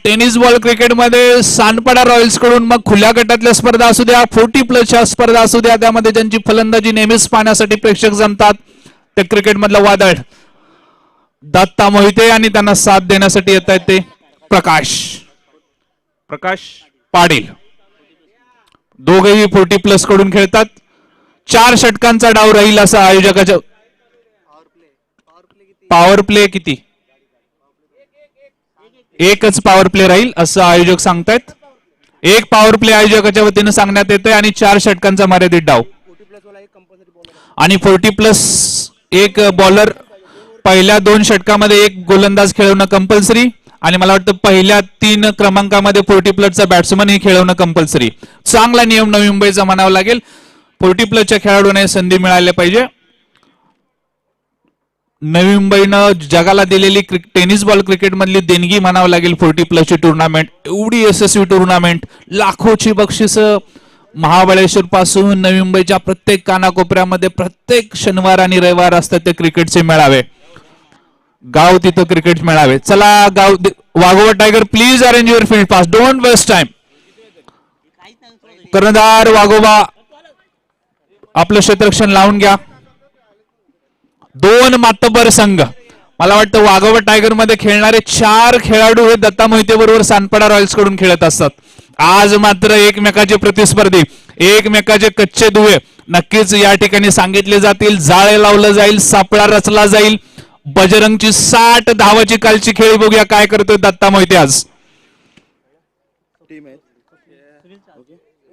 Tennis ball क्रिकेटमध्ये Sanpada Royals कडून मग खुल्या गटातल्या स्पर्धा असू द्या 40+ स्पर्धा असू द्या त्यामध्ये ज्यांची फलंदाजी नेहमीच पाहण्यासाठी प्रेक्षक जमतात ते क्रिकेट मधलं वादळ दत्ता मोहिते आणि त्यांना साथ देण्यासाठी येत आहेत ते प्रकाश पाटील दोघेही 40+ कडून खेळतात 4 षटकांचा डाव राहील असं आयोजकाच्या पॉवर प्ले किती एकच पॉवर प्ले राहील असं आयोजक सांगतायत एक पॉवर प्ले आयोजकाच्या वतीने सांगण्यात येते आणि 4 षटकांचा मर्यादित डाव आणि 40+ एक बॉलर पहिल्या 2 षटकामध्ये एक गोलंदाज खेळवणं कंपल्सरी आणि मला वाटतं पहिल्या 3 क्रमांकामध्ये 40+ बॅट्समन हे खेळवणं कंपल्सरी चांगला नियम नवी मुंबईचा म्हणावा लागेल 40+ खेळाडूंना संधी मिळाली पाहिजे नवी मुंबईनं जगाला दिलेली टेनिस बॉल क्रिकेट मधली देणगी म्हणावं लागेल 40+ ची टुर्नामेंट एवढी यशस्वी टुर्नामेंट लाखोची बक्षिस महाबळेश्वर पासून नवी मुंबईच्या प्रत्येक कानाकोपऱ्यामध्ये प्रत्येक शनिवार आणि रविवार असतात ते क्रिकेटचे मेळावे गाव तिथं क्रिकेट मेळावे चला गाव Waghoba tiger please arrange your field pass don't waste time कर्णधार वाघोबा आपलं क्षेत्ररक्षण लावून घ्या 2 मातब्बर संघ मला वाटतं वाघोबा टायगर मध्ये खेळणारे 4 खेळाडू हे दत्ता मोहिते बरोबर सानपाडा रॉयल्स कडून खेळत असतात आज मात्र एकमेकाचे प्रतिस्पर्धी एकमेकाचे कच्चे दुवे नक्कीच या ठिकाणी सांगितले जातील जाळे लावलं जाईल सापळा रचला जाईल बजरंगची 60 धावाची कालची खेळी बघूया काय करतोय दत्ता मोहिते आज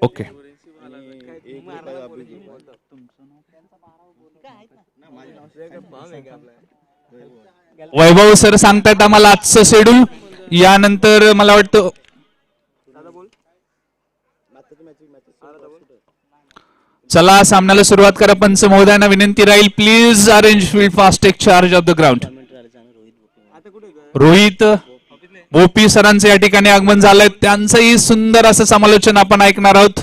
ओके वैभव सर सांगतायत आम्हाला आजचं शेड्यूल यानंतर मला वाटतं चला सामन्याला सुरुवात करा पंच महोदयांना विनंती राहील please arrange field fast take charge of the ground Rohit Bopi सरांचं या ठिकाणी आगमन झालंय त्यांचंही सुंदर असं समालोचन आपण ऐकणार आहोत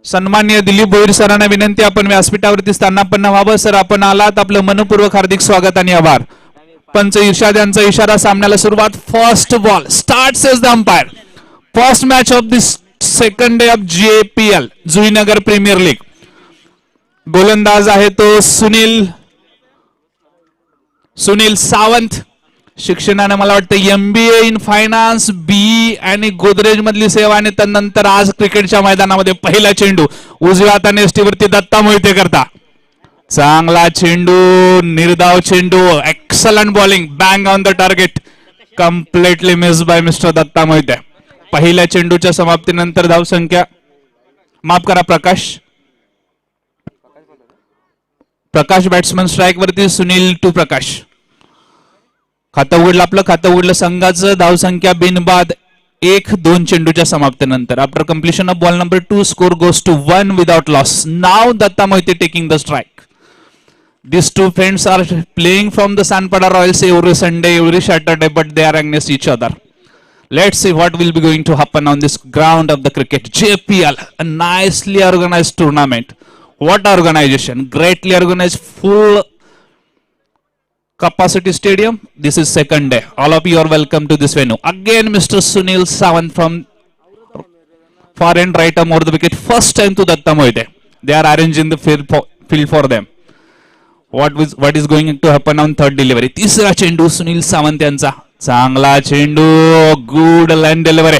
सन्माननीय दिलीप भोईर सरांना विनंती आपण व्यासपीठावरती स्थानापन्न व्हावं सर आपण आलात आपलं मनपूर्वक हार्दिक स्वागत आणि आभार पंच इर्षाद यांचा इशारा सामन्याला सुरुवात first ball start says the umpire first match of this second day of JPL Juinagar premier league गोलंदाज आहे तो सुनील सावंत शिक्षणाने मला वाटतं MBA इन फायनान्स BE आणि गोदरेज मधली सेवा आणि त्यानंतर आज क्रिकेटच्या मैदानामध्ये पहिला चेंडू उजव्या हाताने एसटीवरती दत्ता मोहिते करता चांगला चेंडू निर्धाव चेंडू excellent bowling bang on the target completely miss by mister Datta Mohite पहिल्या चेंडूच्या समाप्तीनंतर धावसंख्या माफ करा प्रकाश बॅट्समन स्ट्राईक वरती सुनील टू प्रकाश खातं उघडलं आपलं खातं उघडलं संघाचं धावसंख्या बिनबाद 1-2 चेंडूच्या समाप्तीनंतर after completion of ball number 2 score goes to 1 without loss now Datta Mohite taking the strike These two friends are playing from the Sanpada Royals every Sunday, every Saturday, but they are against each other. Let's see what will be going to happen on this ground of the cricket. JPL, a nicely organized tournament. What organization? Greatly organized, full capacity stadium. This is second day. All of you are welcome to this venue. Again, Mr. Sunil Sawant from far end right arm over the wicket. First time to Datta Mohiते. They are arranging the field for them. What is going to happen on third delivery? तिसरा चेंडू सुनील सावंत यांचा चांगला चेंडू good land delivery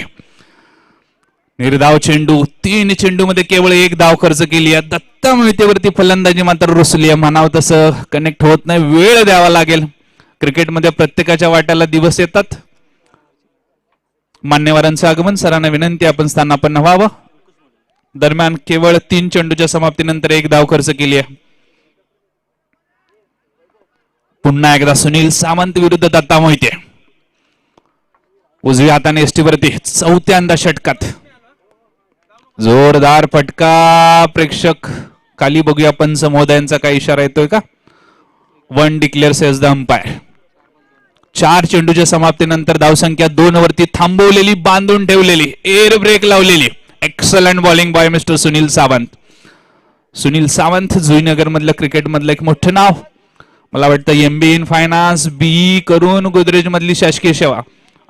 निर्धाव चेंडू 3 चेंडू मध्ये केवळ 1 धाव खर्च केली आहे दत्ता मोहितेवरती फलंदाजी मात्र रुसली आहे म्हणावं तसं कनेक्ट होत नाही वेळ द्यावा लागेल क्रिकेटमध्ये प्रत्येकाच्या वाट्याला दिवस येतात मान्यवरांचं आगमन सरांना विनंती आपण स्थानापन्न व्हावं दरम्यान केवळ 3 चेंडूच्या समाप्तीनंतर 1 धाव खर्च केली आहे पुन्हा एकदा सुनील सावंत विरुद्ध दत्ता मोहिते उजव्या हाताने एसटीवरती चौथ्यांदा षटकात जोरदार फटका प्रेक्षक खाली बघूया पंच महोदयांचा काय इशारा येतोय का 1 डिक्लेअर्स एज द अंपायर 4 चेंडूच्या समाप्तीनंतर धावसंख्या 2 वरती थांबवलेली बांधून ठेवलेली एअर ब्रेक लावलेली excellent bowling bye mister Sunil Sawant Juinagar मधलं क्रिकेट मधलं एक मोठं नाव मला वाटतं MBA इन फायनान्स BE करून गोदरेज मधली शासकीय सेवा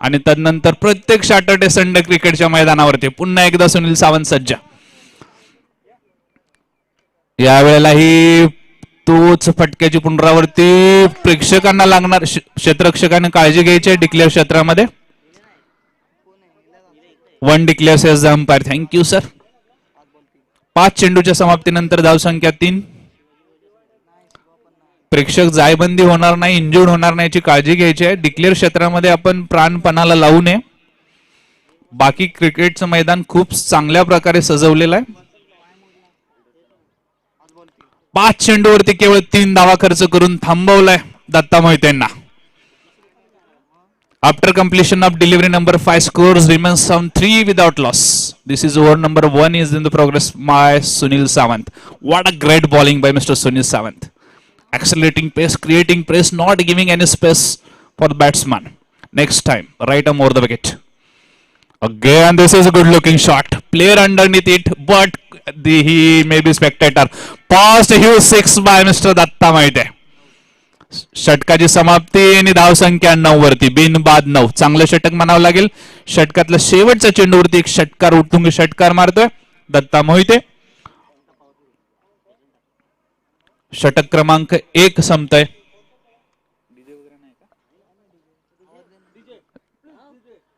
आणि तदनंतर प्रत्येक सॅटर्डे संडे क्रिकेटच्या मैदानावरती पुन्हा एकदा सुनील सावंत सज्ज. यावेळेलाही तोच फटक्याची पुनरावृत्ती. प्रेक्षकांना लागणार, क्षेत्ररक्षकांनी काळजी घ्यायची डिक्लेअर क्षेत्रामध्ये. 1 declares as the umpire. Thank you sir. 5 चेंडूच्या समाप्तीनंतर धावसंख्या 3. प्रेक्षक जायबंदी होणार नाही, इंजुर्ड होणार नाही याची काळजी घ्यायची आहे. डिक्लेअर क्षेत्रामध्ये आपण प्राणपणाला लावू नये. बाकी क्रिकेटचं मैदान खूप चांगल्या प्रकारे सजवलेलं आहे. 5 चेंडूवरती केवळ 3 धावा खर्च करून थांबवलाय दत्ता मोहितेंना. After completion of delivery number 5 scores remains on 3 without loss. This is over number 1 is in the progress by Sunil Sawant. What a great bowling by Mr. Sunil Sawant. Accelerating pace, creating press, not giving any space for the batsman. Next time, right arm over the wicket. Again, this is a good looking shot. Player underneath it, but he may be spectator. Past huge 6 by Mr. Datta Moite. षटकाची समाप्ती आणि धावसंख्या 9 वरती. बिन बाद 9. चांगलं षटक म्हणावं लागेल. षटकातल्या शेवटच्या चेंडूवरती एक षटकार उत्तुंग षटकार मारतोय दत्ता मोहिते. षटक क्रमांक 1 संपतोय.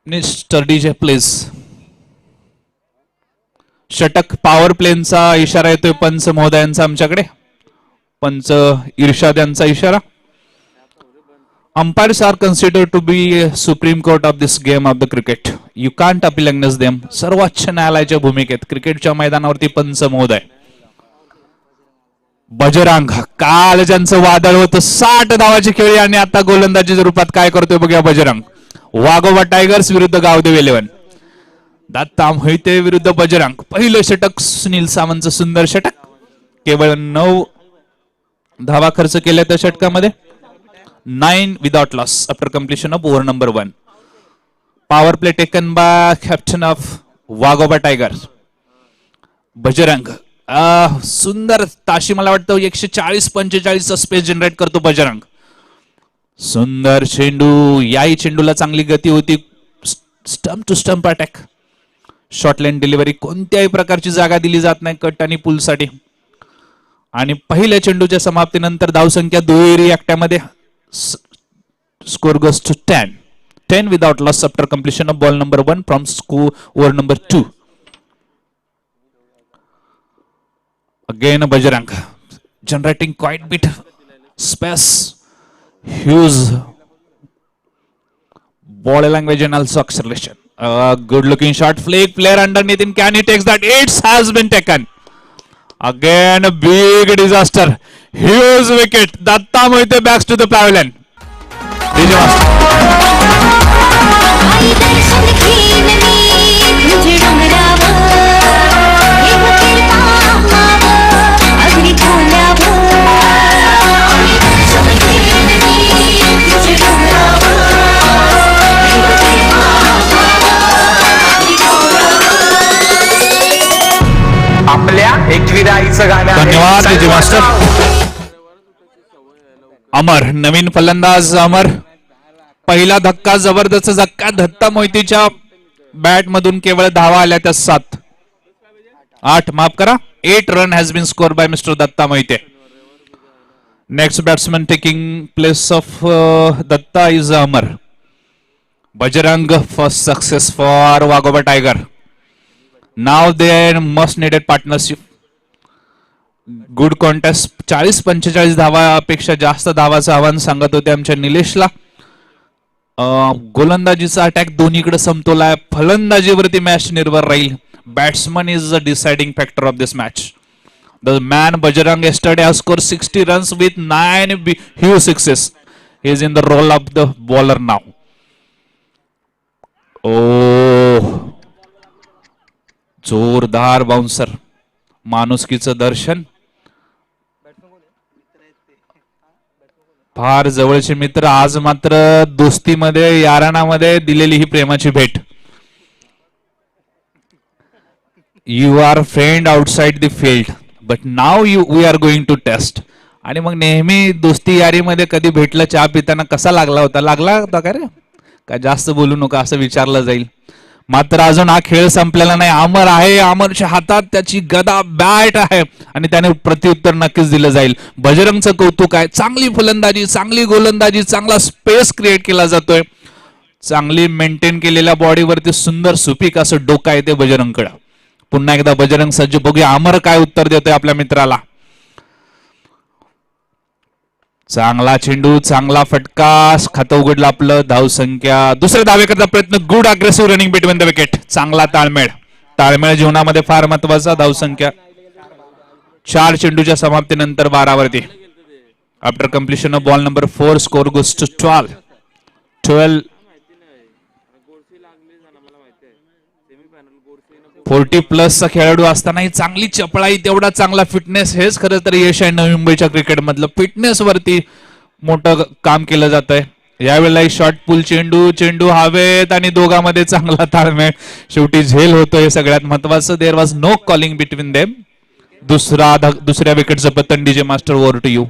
Mister DJ please. षटक पॉवर प्लेनचा इशारा येतोय पंच महोदयांचा आमच्याकडे. पंच इर्शाद यांचा इशारा. Umpires are considered to be supreme court of this game of the cricket. You can't appeal against them. सर्वोच्च न्यायालयाच्या भूमिकेत क्रिकेटच्या मैदानावरती पंच महोदय. बजरंग काल ज्यांचं वादळ होतं 60 धावाची खेळी आणि आता गोलंदाजीच्या रूपात काय करतोय बघूया बजरंग. वाघोबा टायगर्स विरुद्ध गावदेव 11. दत्ता मोहिते विरुद्ध बजरंग. पहिलं षटक सुनील सावंतचं सुंदर षटक. केवळ 9 धावा खर्च केल्या त्या षटकामध्ये. 9 without loss after completion of over number 1. Power play taken by captain of Wagoba Tigers. Bajrang सुंदर ताशी मला वाटतं 140-45 स्पेस जनरेट करतो बजरंग. सुंदर चेंडू. याही चेंडूला चांगली गती होती. Stump to stump attack. Short line delivery. कोणत्याही प्रकारची जागा दिली जात नाही कट आणि पुल साठी. आणि पहिल्या चेंडूच्या समाप्तीनंतर धावसंख्या दुहेरी एकट्यामध्ये. Score goes to 10. 10 without loss after completion of ball number 1 from over number 2. Again Bajrang generating quite bit space. Huge body language and also acceleration. Good looking shot. Flick. Player underneath him. Can he take that? It has been taken. Again a big disaster. Huge wicket. Datta Moite backs to the pavilion. आपल्या एकविराईचं गाणं. धन्यवाद Vijay master. अमर नवीन फलंदाज. अमर पहिला धक्का जबरदस्त धक्का. Datta मोहितेच्या bat मधून केवळ धावा आल्या त्या 7. 8 माफ करा. 8 run has been score by mister Datta Mohite. Next batsman taking place of Datta is Amar. Bajrang first success for Waghoba tiger. Now there must needed partnership. Good contest. 40-45 धावापेक्षा जास्त धावाचं आव्हान सांगत होते आमच्या निलेशला. गोलंदाजीचा अटॅक दोन्हीकडे समतोल आहे. फलंदाजीवरती मॅच निर्भर राहील. Batsman is the deciding factor of this match. The man Bajrang yesterday has scored 60 runs with 9 huge sixes. He is in the role of the bowler now. जोरदार बाउन्सर. माणुसकीचं दर्शन. फार जवळचे मित्र. आज मात्र दोस्तीमध्ये यारानामध्ये दिलेली ही प्रेमाची भेट. You are friend outside the field but now we are going to test. आणि मग नेहमी दोस्ती यारीमध्ये कधी भेटलं चहा पिताना कसा लागला होता का रे. काय जास्त बोलू नका असं विचारलं जाईल. मात्र अजून हा खेळ संपलेला नाही. अमर आहे, अमरच्या हातात त्याची गदा बॅट आहे आणि त्याने प्रत्युत्तर नक्कीच दिलं जाईल. बजरंगचं कौतुक आहे. चांगली फलंदाजी, चांगली गोलंदाजी, चांगला स्पेस क्रिएट केला जातोय. चांगली मेंटेन केलेल्या बॉडीवरती सुंदर सुपीक असं डोकं आहे ते बजरंगकडं. पुन्हा एकदा बजरंग सज्ज. बघूया अमर काय उत्तर देतोय आपल्या मित्राला. चांगला चेंडू, चांगला फटका, खातं उघडलं आपलं. धावसंख्या, दुसऱ्या धावेकरता प्रयत्न. Good aggressive running between the wicket. चांगला ताळमेळ. ताळमेळ जीवनामध्ये फार महत्वाचा. धावसंख्या 4 चेंडूच्या समाप्तीनंतर 12 वरती. After completion of ball number 4 score goes to 12. 40+ खेळाडू असतानाही चांगली चपळाई, तेवढा चांगला फिटनेस, हेच खरं तर यश आहे नवी मुंबईच्या क्रिकेट मधलं. फिटनेस वरती मोठं काम केलं जात आहे. यावेळेला शॉर्ट पुल चेंडू हवेत आणि दोघांमध्ये चांगला ताळमेळ. शेवटी झेल होतो हे सगळ्यात महत्वाचं. There was no calling between them. दुसऱ्या विकेटचं पतन. DJ master, over to you.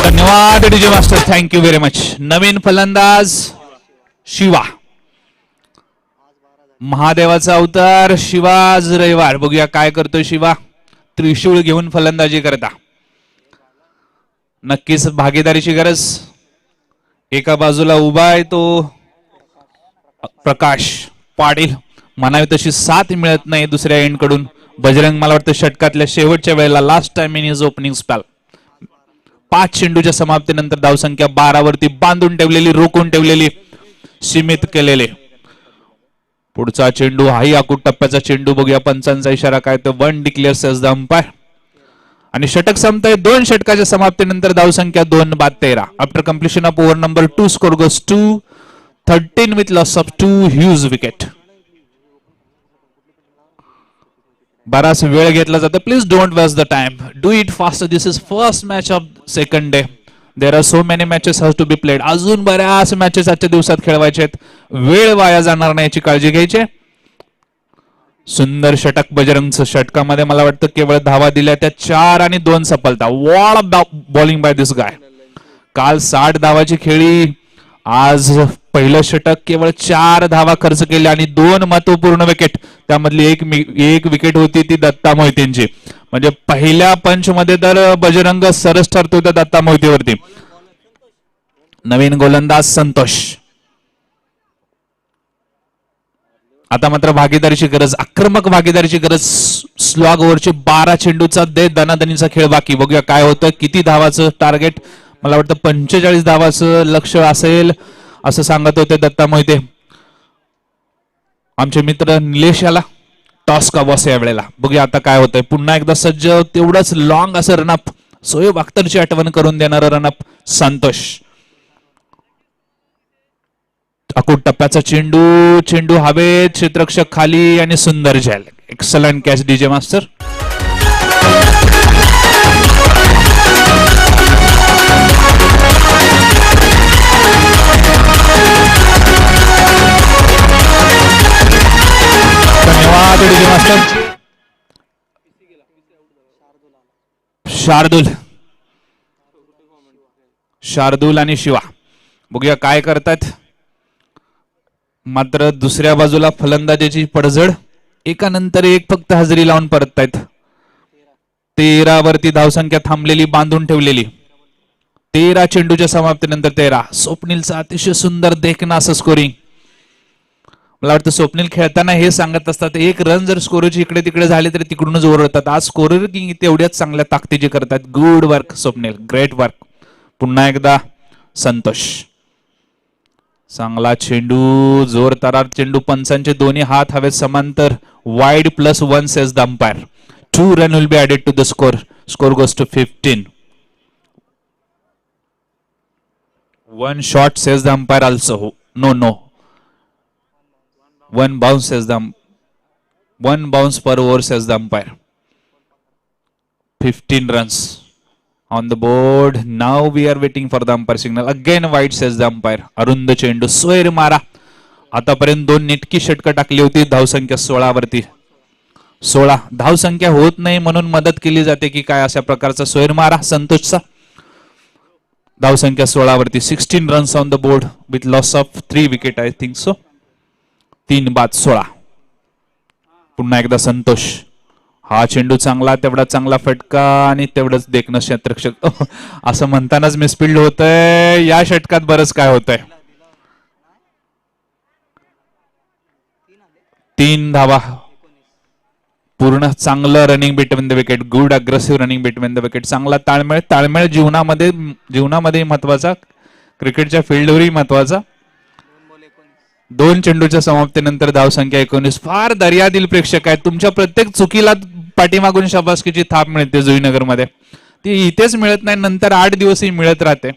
धन्यवाद DJ master, thank you very much. नवीन फलंदाज शिवा. महादेवाचा अवतार शिवाज रविवार. बघूया काय करतोय शिवा. त्रिशूळ घेऊन फलंदाजी करता. नक्कीच भागीदारीची गरज. एका बाजूला उभा आहे तो प्रकाश पाटील. म्हणावी तशी साथ मिळत नाही दुसऱ्या एंड कडून. बजरंग मला वाटतं षटकातल्या शेवटच्या वेळेला, last time in his opening spell. 5 चेंडूच्या समाप्तीनंतर धावसंख्या 12 वरती बांधून ठेवलेली, रोखून ठेवलेली, सीमित केलेले. पुढचा चेंडू हाही आकूट टप्प्याचा चेंडू. बघूया पंचांचा इशारा काय तो. 1 डिक्लेअर्स एज द अंपायर. आणि षटक संपतंय. 2 षटकाच्या समाप्तीनंतर धावसंख्या 2 बाद 13. After completion of over number 2 score goes to 13 with loss of 2 huge wicket. बराच वेळ घेतला जातो. Please don't waste the time, do it fast. This is first match of second day. There are so many matches has to be played. अजून बऱ्याच matches आजच्या दिवसात खेळवायचे आहेत. वेळ वाया जाणार नाही याची काळजी घ्यायची. सुंदर षटक बजरंगचं. षटकामध्ये मला वाटतं केवळ धावा दिल्या त्या 4 आणि 2 सफलता. Wall of bowling by this गाय. काल 60 धावाची खेळी. आज पहिलं षटक केवळ 4 धावा खर्च केल्या आणि 2 महत्वपूर्ण विकेट. त्यामधली एक विकेट होती ती दत्ता मोहितेंची. म्हणजे पहिल्या पंच मध्ये तर बजरंग सरस ठरतो त्या दत्ता मोहितेवरती. नवीन गोलंदाज संतोष. आता मात्र भागीदारीची गरज, आक्रमक भागीदारीची गरज. स्लॉग ओव्हरचे 12 चेंडूचा दनादनीचा खेळ बाकी. बघूया काय होतं. किती धावाचं टार्गेट. मला वाटतं 45 धावाचं लक्ष असेल असं सांगत होते दत्ता मोहिते. आमचे मित्र निलेश याला टॉस का बॉस या वेळेला. बघूया आता काय होतंय. पुन्हा एकदा सज्ज. तेवढंच लॉंग असं रनअप. सोएब अख्तरची आठवण करून देणारं रनअप संतोष. अकूट टप्प्याचा चेंडू हवेत, क्षेत्ररक्षक खाली आणि सुंदर झेल. Excellent catch DJ master. धन्यवाद डीजे मास्टर. शार्दूल आणि शिवा. बघूया काय करतात. मात्र दुसऱ्या बाजूला फलंदाजीची पडझड. एकानंतर एक फक्त हजेरी लावून परततायत. 13 वरती धावसंख्या थांबलेली, बांधून ठेवलेली. 13 चेंडूच्या समाप्तीनंतर 13. स्वप्नीलचा अतिशय सुंदर देखणं असं स्कोरिंग. मला वाटतं स्वप्नील खेळताना हे सांगत असतात, एक रन जर स्कोरची इकडे तिकडे झाले तरी तिकडूनच ओरडतात. आज स्कोरर किंग तेवढ्याच चांगल्या ताकदीचे करतात. Good work Swapnil, great work. पुन्हा एकदा संतोष. चांगला चेंडू, जोर तरार चेंडू. पंचांचे दोन्ही हात हवेत समांतर. Wide +1 says the umpire. 2 run will be added to the score. Score goes to 15. 1 shot says the umpire also. No 1 bounce says the 1 bounce per over says the umpire. 15 runs on the board. Now we are waiting for the umpire signal. Again wide says the umpire. अरुंद चेंडू स्वैर मारा. आतापर्यंत 2 नेटकी षटकं टाकली होती. धावसंख्या 16 वरती. 16 धावसंख्या होत नाही म्हणून मदत केली जाते की काय, अशा प्रकारचा स्वैर मारा संतोषचा. धावसंख्या 16 वरती. 16 runs on the board with loss of 3 wicket I think so. 3 बाद 16. पुन्हा एकदा संतोष. हा चेंडू चांगला, तेवढा चांगला फटका आणि तेवढंच देखणं क्षेत्ररक्षक. असं म्हणतानाच मिसफिल्ड होतंय. या षटकात बरंच काय होतंय. 3 धावा. पूर्ण चांगलं running between the wicket. Good aggressive running between the wicket. चांगला ताळमेळ. ताळमेळ जीवनामध्ये महत्वाचा, क्रिकेटच्या फील्डवरही महत्वाचा. 2 चेंडूच्या समाप्तीनंतर धावसंख्या 19. फार दर्यादिल प्रेक्षक आहेत. तुमच्या प्रत्येक चुकीला पाठीमागून शाबासकीची थाप मिळते जुईनगर मध्ये. ती इथेच मिळत नाही, नंतर 8 दिवसही मिळत राहते.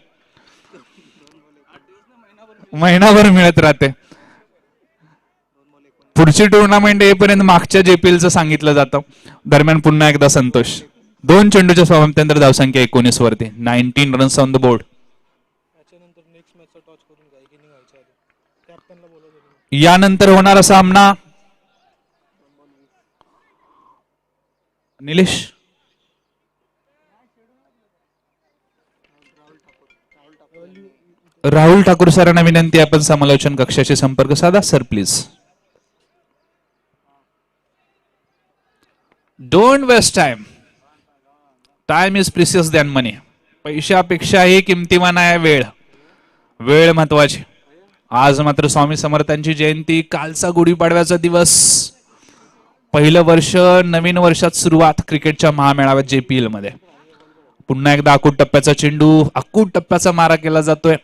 महिनाभर मिळत राहते. पुढची टुर्नामेंट येईपर्यंत मागच्या जेपीएलचं सांगितलं जातं. दरम्यान पुन्हा एकदा संतोष. 2 चेंडूच्या समाप्तीनंतर धावसंख्या 19 वरती. 19 रन्स ऑन द बोर्ड. यानंतर होणारा सामना निलेश. राहुल ठाकूर सरांना विनंती, आपण समालोचन कक्षाशी संपर्क साधा sir please. Don't waste time. Time is precious than money. पैशापेक्षाही किमतीवान आहे वेळ. वेळ महत्वाची. आज मात्र स्वामी समर्थांची जयंती, कालचा गुढीपाडव्याचा दिवस. पहिलं वर्ष, नवीन वर्षात सुरुवात क्रिकेटच्या महामेळाव्यात जेपीएल मध्ये. पुन्हा एकदा आकूट टप्प्याचा चेंडू, आकूट टप्प्याचा मारा केला जातोय.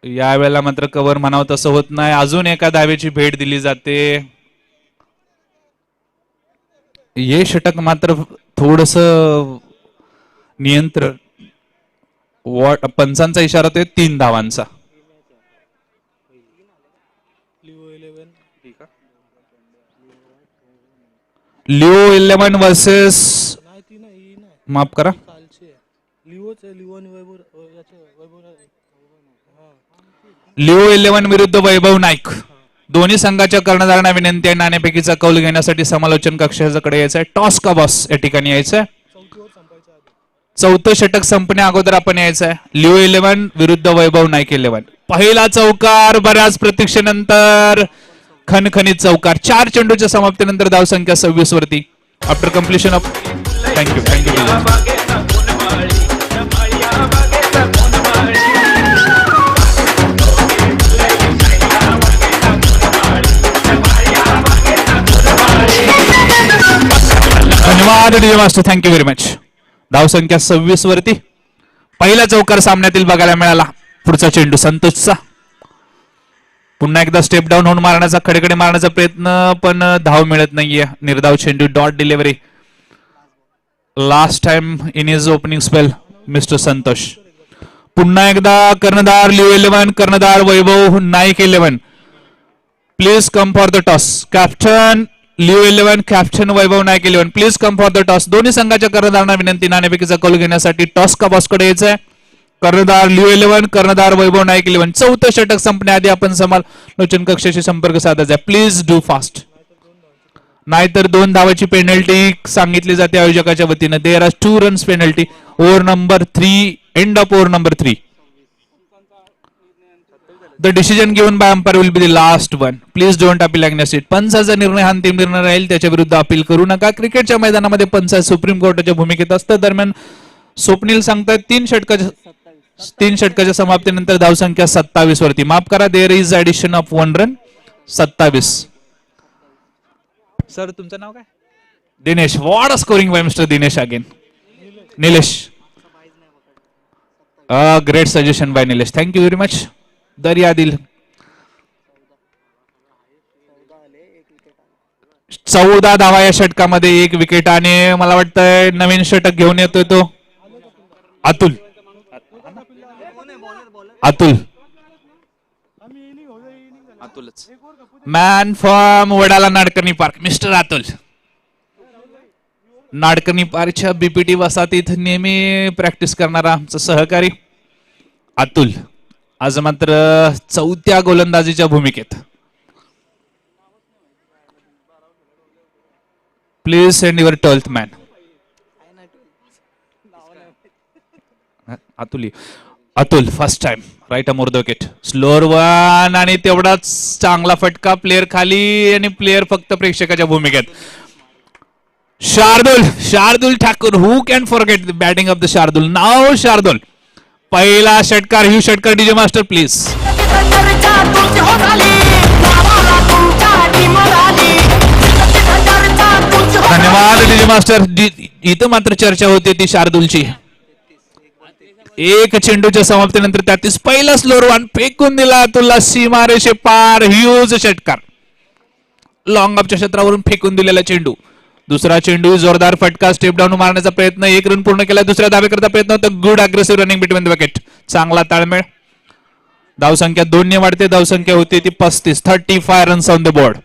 यावेळेला मात्र कव्हर म्हणावं तसं होत नाही. अजून एका धावेची भेट दिली जाते. हे षटक मात्र थोडस नियंत्रण. पंचांचा इशारा होतोय 3 धावांचा. लिओ 11 वर्सेस, माफ करा, लिओ 11 विरुद्ध वैभव नाईक. दोन्ही संघाच्या कर्णधारांना विनंती आहे नाणेफेकीचा कौल घेण्यासाठी समालोचन कक्षाकडे यायचं आहे. टॉस का बॉस या ठिकाणी यायचं आहे. 4थं षटक संपण्या अगोदर आपण यायचं आहे. लिओ 11 विरुद्ध वैभव नाईक 11. पहिला चौकार बऱ्याच प्रतीक्षेनंतर खणखणीत चौकार. 4 चेंडूच्या समाप्तीनंतर धावसंख्या 26 वरती. After completion of thank you. धन्यवाद DJ master, thank you very much. धावसंख्या 26 वरती. पहिला चौकार सामन्यातील बघायला मिळाला. पुढचा चेंडू संतोषचा. पुन्हा एकदा स्टेप डाऊन होऊन मारण्याचा, खडेखडे मारण्याचा प्रयत्न, पण धाव मिळत नाहीये. निर्धाव चेंडू, dot delivery. Last time in his opening spell mister Santosh. पुन्हा एकदा कर्णधार लिओ 11, कर्णधार Vaibhav Naik 11. Please come for the toss. Captain Leo 11, captain Vaibhav Naik 11, please come for the toss. दोन्ही संघाच्या कर्णधारांना विनंती नाणेफेकीचा कौल घेण्यासाठी टॉस का बॉस कडे यायचंय. कर्णधार लिओ 11, कर्णधार वैभव नाईक 11. 4थं षटक संपण्याआधी आपण समालोचन कक्षाशी संपर्क साधायचा. प्लीज डू फास्ट, नाहीतर 2 धावाची पेनल्टी सांगितली जाते आयोजकाच्या वतीनं. There are 2 runs penalty. Over number 3, end of over number 3. The decision given by umpire will be the last one. Please don't appeal against it. पंचाचा निर्णय हा अंतिम निर्णय राहील, त्याच्या विरुद्ध अपील करू नका. क्रिकेटच्या मैदानामध्ये पंच सुप्रीम कोर्टाच्या भूमिकेत असतं. दरम्यान स्वप्नील सांगतात 3 षटकाच्या समाप्तीनंतर धावसंख्या 27 वरती. माफ करा, there is addition of 1 run. 27. Sir तुमचं नाव काय? Dinesh. What a scoring by mister Dinesh again. Nilesh. Great suggestion by Nilesh, thank you very much. दर्या दिल. 14 धावा या षटकामध्ये, 1 विकेट. आणि मला वाटतंय नवीन षटक घेऊन येतोय तो Atul. Man from Wadala Nadkarni park, mister Atul. Nadkarni पारच्या बीपीटी वसाहतीत नेहमी प्रॅक्टिस करणारा आमचा सहकारी अतुल आज मात्र चौथ्या गोलंदाजीच्या भूमिकेत. Please send your 12th man. Atul first time right arm over the wicket. Slower one आणि तेवढाच चांगला फटका. प्लेअर खाली आणि प्लेअर फक्त प्रेक्षकाच्या भूमिकेत. Shardul Thakur. Who can forget the batting of the Shardul. Now Shardul पहिला षटकार. ह्यू षटकार डीजे मास्टर प्लीज. धन्यवाद डीजे मास्टर. इथं मात्र चर्चा होते ती शार्दुलची. एक चेंडूच्या समाप्तीनंतर 33 पहिला स्लोअर वन फेकून दिला अतुलला सीमारेषे पार. ह्यूज षटकार. लॉंग ऑफच्या क्षेत्रावरून फेकून दिलेला चेंडू. दुसरा चेंडू जोरदार फटका. स्टेप डाऊन मारण्याचा प्रयत्न. 1 रन पूर्ण केला. दुसऱ्या धावेकरता प्रयत्न होता. Good aggressive running between the wicket. चांगला ताळमेळ. धावसंख्या 2 ने वाढते. धावसंख्या होती ती 35. 35 रन्स ऑन द बोर्ड.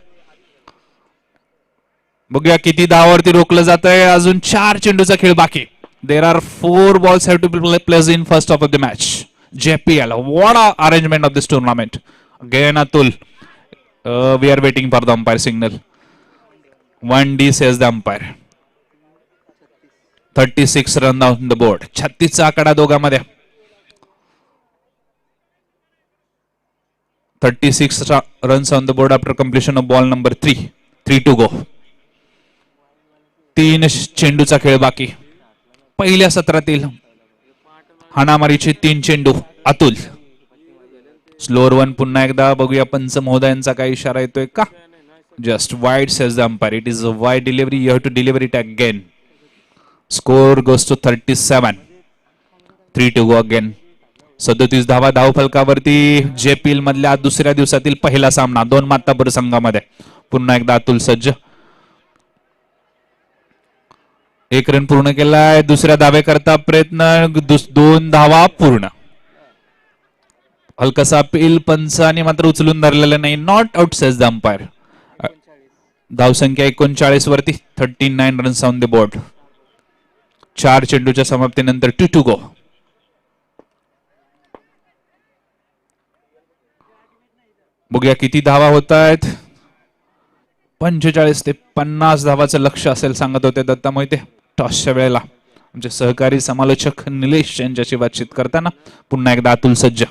बघूया किती धावावरती रोखलं जात आहे. अजून 4 चेंडूचा खेळ बाकी. There are 4 balls have to be played in first half of the match. JPL, what a arrangement of this tournament. Again Atul, we are waiting for the umpire signal. 1D says the umpire. 36 run on the board. 36 चा आकडा दोघांमध्ये. 36 runs on the board after completion of ball number 3. 3 to go. 3 चेंडूचा खेळ बाकी. पहिल्या सत्रातील हाणामारीचे 3 चेंडू. Atul slower one. पुन्हा एकदा बघूया पंच महोदयांचा काही इशारा येतोय का. Just wide says the umpire. It is a wide delivery. You have to deliver it again. Score goes to 37. 3 to go again. 37 धावा धावफलकावरती. जेपीएल मधल्या दुसऱ्या दिवसातील पहिला सामना 2 माताबर संघामध्ये. पुन्हा एकदा अतुल सज्ज. 1 रन पूर्ण केलाय. दुसऱ्या धावेकरता प्रयत्न. 2 धावा पूर्ण. हलकासा अपील पंचाने मात्र उचलून धरलेलं नाही. Not out says the umpire. धावसंख्या 39 वरती. 39 रन्स ऑन द बोर्ड. 4 चेंडूच्या समाप्तीनंतर 2 to go. बघूया किती धावा होत आहेत. 45 ते 50 धावाचं लक्ष असेल सांगत होते दत्ता मोहिते टॉसच्या वेळेला. आमचे सहकारी समालोचक निलेश यांच्याशी बातचीत करताना. पुन्हा एकदा अतुल सज्ज.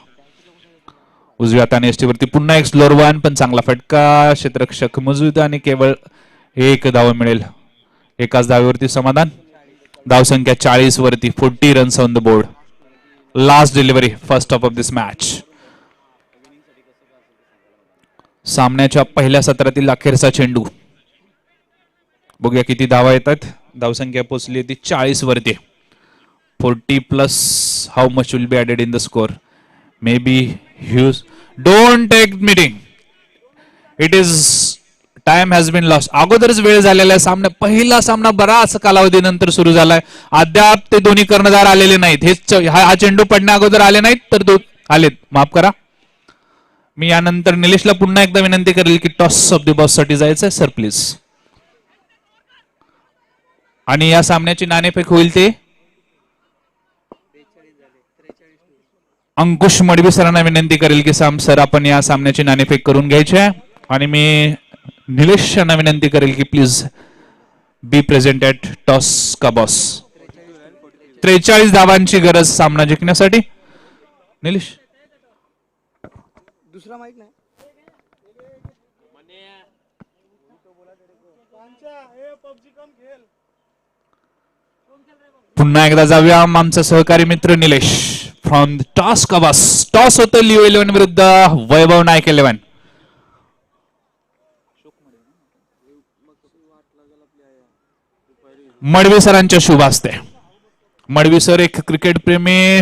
उजव्या हाताने एसटीवरती पुन्हा एक स्लोअर वन. पण चांगला फटका. क्षेत्ररक्षक मजबूत आणि केवळ 1 धाव मिळेल. एकाच धावेवरती समाधान. धावसंख्या 40 वरती. 40 runs on the board. Last delivery first half of this match. सामन्याच्या पहिल्या सत्रातील अखेरचा चेंडू. बघूया किती धावा येतात. धावसंख्या पोहोचली ती 40 वरती. 40 plus how much will be added in the score. May be huge. Don't take meeting. It is time has been lost. अगोदरच वेळ झालेला आहे. सामना पहिला सामना बराच कालावधीनंतर सुरू झालाय. अद्याप ते दोन्ही कर्णधार आलेले नाहीत. हा चेंडू पडण्या अगोदर आले नाहीत तर आलेत. माफ करा. मी यानंतर निलेशला पुन्हा एकदा विनंती करेल की टॉस ऑफ द बॉस साठी जायचंय सर प्लीज. आणि या सामन्याची नाणेफेक होईल ते अंकुश मडवी सरांना विनंती करेल की सर आपण या सामन्याची नाणेफेक करून घ्यायची आहे. आणि मी निलेश यांना विनंती करेल की please be present at toss का बॉस. 43 धावांची गरज सामना जिंकण्यासाठी. निलेश दुसरा माहित नाही. पुन्हा एकदा जाऊया आमचा सहकारी मित्र Nilesh from toss Kawas. Toss होतं लिओ 11 विरुद्ध वैभव नाईक 11. मडवी सरांच्या शुभ असते. मडवी सर एक क्रिकेट प्रेमी.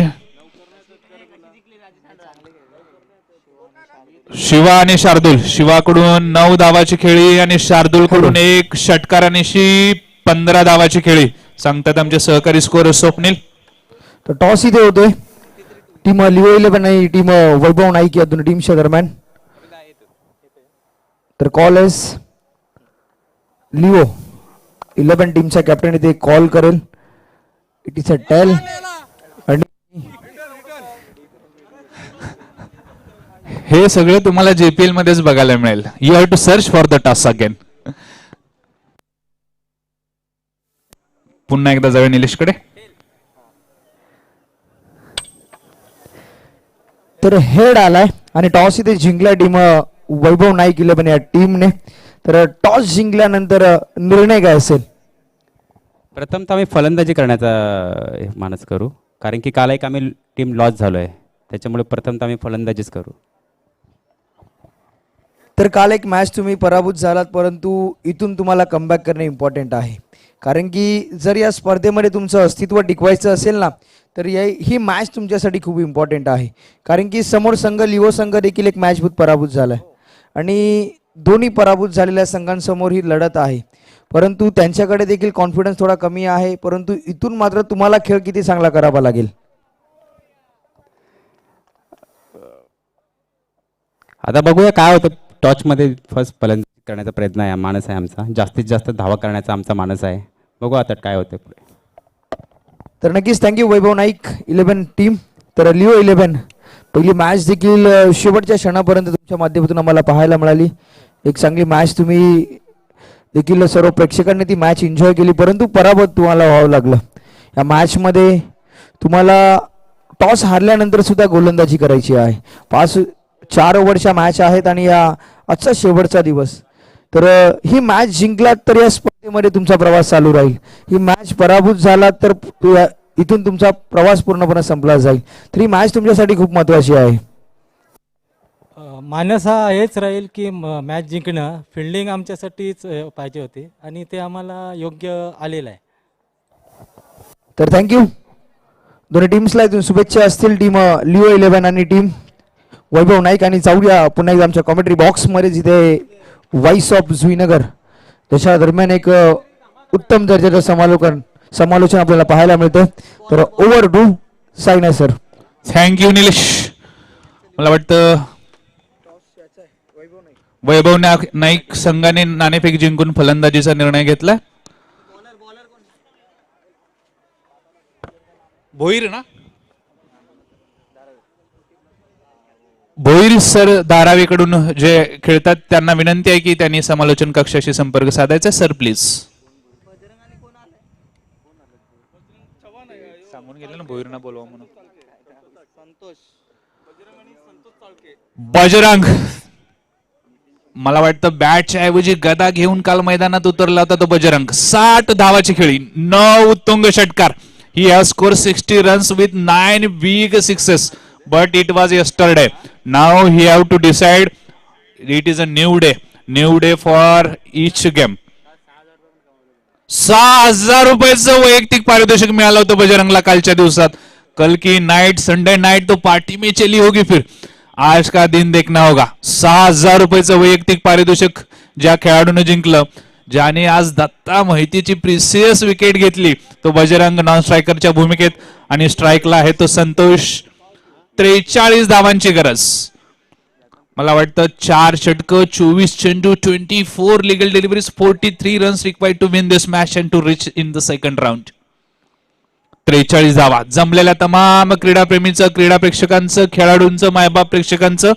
शिवा आणि शार्दुल. शिवाकडून 9 धावाची खेळी आणि शार्दुल कडून 1 षटकार आणि 15 धावाची खेळी सांगतात आमचे सहकारी स्कोर स्वप्नील. तर टॉस इथे होतोय. टीम लिओ 11 आणि टीम वैभव नाईक या दोन टीमच्या दरम्यान. तर कॉल इज लिओ. 11 टीमचा कॅप्टन इथे कॉल करेल. It is a tail. आणि हे सगळं तुम्हाला JPL मध्येच बघायला मिळेल. You have to search for the toss again. पुन्हा एकदा जाऊया निलेशकडे. तर हेड आलाय आणि टॉस इथे जिंकला टीम वैभव नाईक 11 या टीमने. तर टॉस जिंकल्यानंतर निर्णय काय असेल? प्रथमतः आम्ही फलंदाजी करण्याचा मानस करू, कारण की काल एक आम्ही टीम लॉस झालो आहे, त्याच्यामुळे प्रथमतः आम्ही फलंदाजीच करू. तर काल एक मॅच तुम्ही पराभूत झालात, परंतु इथून तुम्हाला कमबॅक करणे इम्पॉर्टंट आहे. कारण की जर या स्पर्धेमध्ये तुमचं अस्तित्व टिकवायचं असेल ना, तर ही मॅच तुमच्यासाठी खूप इम्पॉर्टंट आहे. कारण की समोर संघ लिओ संघ देखील एक मॅच पराभूत झाला आहे आणि दोन्ही पराभूत झालेल्या संघांसमोर ही लढत आहे. परंतु त्यांच्याकडे देखील कॉन्फिडन्स थोडा कमी आहे. परंतु इथून मात्र तुम्हाला खेळ किती चांगला करावा लागेल? आता बघूया काय होतं. टॉचमध्ये फर्स्ट फलंदाजी करण्याचा प्रयत्न आहे, मानस आहे आमचा. जास्तीत जास्त धावा करण्याचा आमचा मानस आहे. बघू आता काय होतं पुढे. तर नक्कीच थँक्यू वैभव नाईक 11 टीम. तर लिओ 11 पहिली मॅच देखील शेवटच्या क्षणापर्यंत तुमच्या माध्यमातून आम्हाला पाहायला मिळाली. एक चांगली मॅच तुम्ही देखील सर्व प्रेक्षकांनी ती मॅच एन्जॉय केली, परंतु पराभूत तुम्हाला व्हावं लागलं. या मॅचमध्ये तुम्हाला टॉस हारल्यानंतर सुद्धा गोलंदाजी करायची आहे. 4 ओव्हरच्या मॅच आहेत आणि या आजचा शेवटचा दिवस. तर ही मॅच जिंकलात तर या स्पर्धेमध्ये तुमचा प्रवास चालू राहील. ही मॅच पराभूत झाला तर इथून तुमचा प्रवास पूर्णपणे संपला जाईल. तर ही मॅच तुमच्यासाठी खूप महत्त्वाची आहे. मानस हा हेच राहील की मॅच जिंकणं. फिल्डिंग आमच्यासाठीच पाहिजे होती आणि ते आम्हाला योग्य आलेलं आहे. तर थँक्यू दोन्ही टीम्सला इथून शुभेच्छा असतील. टीम लिओ 11 आणि टीम वैभव नाईक. आणि जाऊया पुन्हा एकदा आमच्या कॉमेंट्री बॉक्समध्ये, जिथे व्हॉइस ऑफ जुईनगर त्याच्या दरम्यान एक उत्तम दर्जाचं समालोचन आपल्याला पाहायला मिळतं. तर over to Saina sir. Thank you Nilesh. मला वाटतं वैभव नाईक संघाने नाणेफेक जिंकून फलंदाजीचा निर्णय घेतला. भोईर ना, भोईर सर धारावीकडून जे खेळतात त्यांना विनंती आहे की त्यांनी समालोचन कक्षाशी संपर्क साधायचा. Sir please. सांगून गेले ना भोईरना बोलवा म्हणून. बजरंग, मला वाटतं बॅटच्या ऐवजी गदा घेऊन काल मैदानात उतरला होता तो बजरंग. 60 धावाची खेळी, 9 उत्तुंग षटकार. He has scored 60 runs with 9 big sixes, but it was yesterday. Now he have to decide. It is a new day for each game. 6,000 रुपयाचं वैयक्तिक पारितोषिक मिळालं होतं बजरंगला कालच्या दिवसात. कल की नाइट, संडे नाइट तो पार्टी में चली होगी, फिर आज का दिन देखना होगा. 6,000 रुपयाचं वैयक्तिक पारितोषिक ज्या खेळाडूने जिंकलं, ज्याने आज दत्ता माहितीची प्रिसियस विकेट घेतली, तो बजरंग नॉन स्ट्रायकरच्या भूमिकेत. आणि स्ट्राईकला आहे तो संतोष. 43 धावांची गरज. मला वाटतं 4 षटकं, 24 चेंडू, 24 legal deliveries, 43 runs required to win this match and to reach in the second round. 43 धावा. जमलेल्या तमाम क्रीडाप्रेमींचं, क्रीडा प्रेक्षकांचं, खेळाडूंचं, मायबाप प्रेक्षकांचं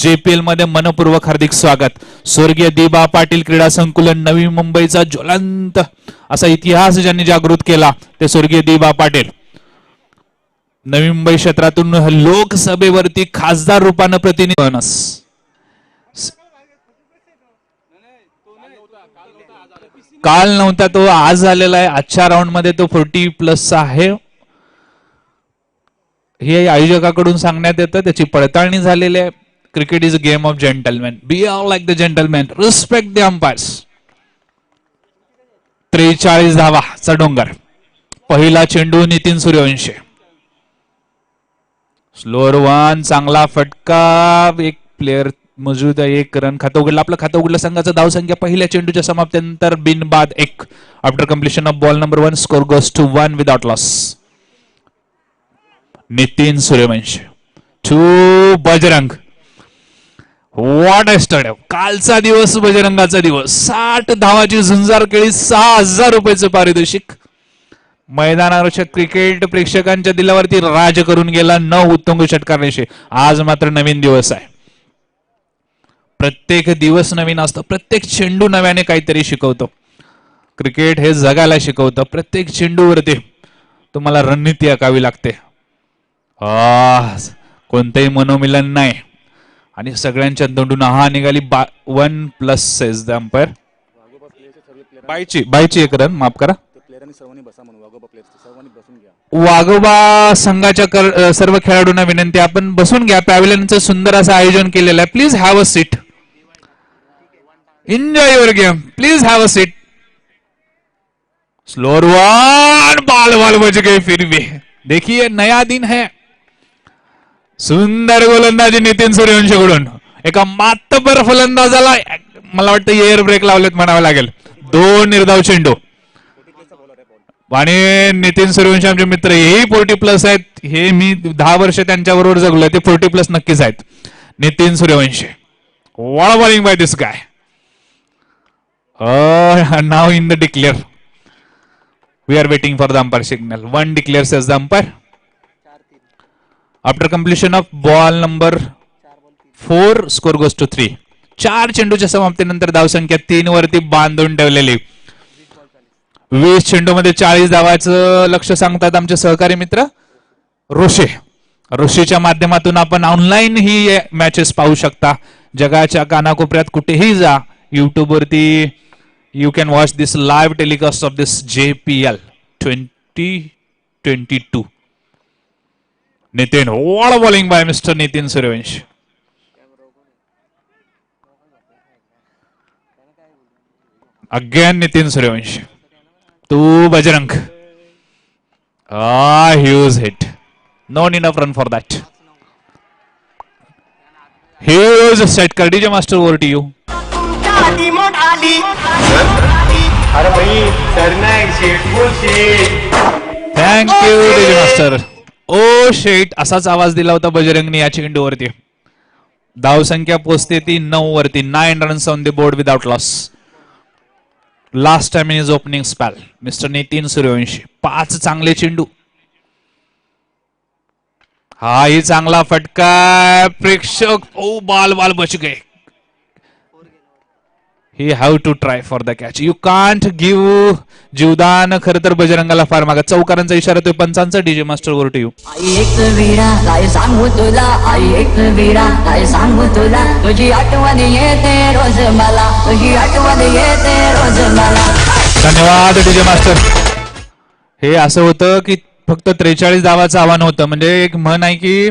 JPL मध्ये मनपूर्वक हार्दिक स्वागत. स्वर्गीय दिबा पाटील क्रीडा संकुलन, नवी मुंबईचा ज्वलंत असा इतिहास ज्यांनी जागृत केला ते स्वर्गीय दिबा पाटील. नवी मुंबई क्षेत्रातून लोकसभेवरती खासदार रूपानं प्रतिनिधी. काल नव्हता तो, आज झालेला आहे. आजच्या राऊंड मध्ये तो 40+ आहे. हे आयोजकाकडून सांगण्यात येतं, त्याची पडताळणी झालेली आहे. Cricket is a game of gentleman. Be are like the gentleman, respect the umpires. 43 धावाचा डोंगर. पहिला चेंडू नितीन सूर्यवंशी. स्लोअर वन, चांगला फटका. एक प्लेअर मजूद आहे. 1 रन खातं उघडलं. आपलं खातं उघडलं. संघाचं धावसंख्या पहिल्या चेंडूच्या समाप्तीनंतर बिनबाद 1. After completion of ball number 1 score goes to 1 without loss. Nitin Suryavanshi to Bajrang. What a startup. कालचा दिवस बजरंगाचा दिवस. 60 धावाची झुंजार केली, 6,000 रुपयाचं पारितोषिक. मैदानावरच्या क्रिकेट प्रेक्षकांच्या दिलावरती राज करून गेला 9 उत्तुंग षटकारांशी. आज मात्र नवीन दिवस आहे. प्रत्येक दिवस नवीन असतो, प्रत्येक चेंडू नव्याने काहीतरी शिकवतो. क्रिकेट हे जगायला शिकवतं. प्रत्येक चेंडूवरती तुम्हाला रणनीती आखावी लागते. कोणतंही मनोमिलन नाही आणि सगळ्यांच्या तोंडून हा निघाली 1+ सेज द अंपायर. बायची एक रन, माफ करा. वाघोबा संघाच्या सर्व खेळाडूंना विनंती, आपण बसून घ्या. पॅव्हिलियनचं सुंदर असं आयोजन केलेलं आहे. Please have a seat. Enjoy your game. Please have a seat. Slower one, बाल बच गए फिर भी. देखिए नया दिन है. सुंदर गोलंदाजी नितीन सूर्यवंशीकडून. एका मातबर फलंदाजाला मला वाटतं एअर ब्रेक लावलेत म्हणावं लागेल. 2 निर्धाव चेंडू. आणि नितीन सूर्यवंशी आमचे मित्र, हेही 40+ आहेत. हे मी 10 वर्ष त्यांच्याबरोबर जगलोय. ते 40+ नक्कीच आहेत. Nitin Suryavanshi. What bowling by this guy. Now in the declare. We are waiting for the umpire signal. 1 declares as the umpire. After completion of ball number 4, score goes to 3. 4 चेंडूच्या समाप्तीनंतर धावसंख्या 3 वरती बांधून ठेवलेली. 20 चेंडूमध्ये 40 धावाचं लक्ष सांगतात आमचे सहकारी मित्र ऋषीच्या माध्यमातून आपण ऑनलाईन ही मॅचेस पाहू शकता. जगाच्या कानाकोपऱ्यात कुठेही जा, युट्यूब वरती you can watch this live telecast of this JPL 2022. Nitin, what a bowling by Mr. Nitin Suryavanshi. Again Nitin Suryavanshi. To Bajrang. Huge hit. No enough run for that. Huge set. DJ Master, over to you. Thank you DJ master. ओ शेट असाच आवाज दिला होता बजरंगने या चेंडूवरती. धावसंख्या पोचते ती 9 वरती. 9 runs on the board without loss. Last time in is opening spell mister Nitin Suryavanshi. 5 चांगले चेंडू. हा ही चांगला फटका. प्रेक्षक ओ बाल बच गए. He have to try for the catch. You can't give जीवदान. खर तर बजरंगाला फार मागा. चौकारांचा इशारा तो पंचांचा. डीजे मास्टर, वर टू यू. एक वीणा काय सांगू तुला. एक वीणा काय सांगू तुला. तुझी आठवण येते रोज मला. तुझी आठवण येते रोज मला. धन्यवाद डीजे मास्टर. हे असं होतं की फक्त 43 धावाचं आव्हान होतं. म्हणजे एक म्हण आहे की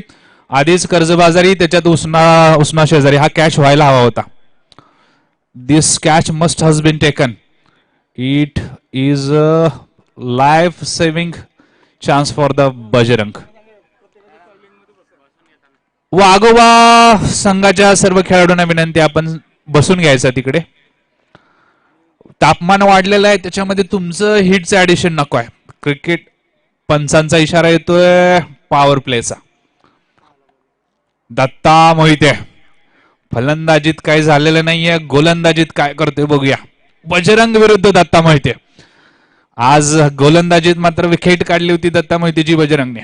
आधीच कर्जबाजारी, त्याच्यात उसना शेजारी. हा कॅच व्हायला हवा होता. This catch must has been taken. It is a life-saving chance for the Bajrang. वाघोबा संघाच्या सर्व खेळाडूंना विनंती, आपण बसून घ्यायचं तिकडे. तापमान वाढलेलं आहे, त्याच्यामध्ये तुमचं हिटचं ऍडिशन नको आहे. क्रिकेट पंचांचा इशारा येतोय पॉवर प्लेचा. दत्ता मोहिते. फलंदाजीत काय झालेलं नाहीये, गोलंदाजीत काय करतोय बघूया. बजरंग विरुद्ध दत्ता मोहिते. आज गोलंदाजीत मात्र विकेट काढली होती दत्ता मोहितेची बजरंगने.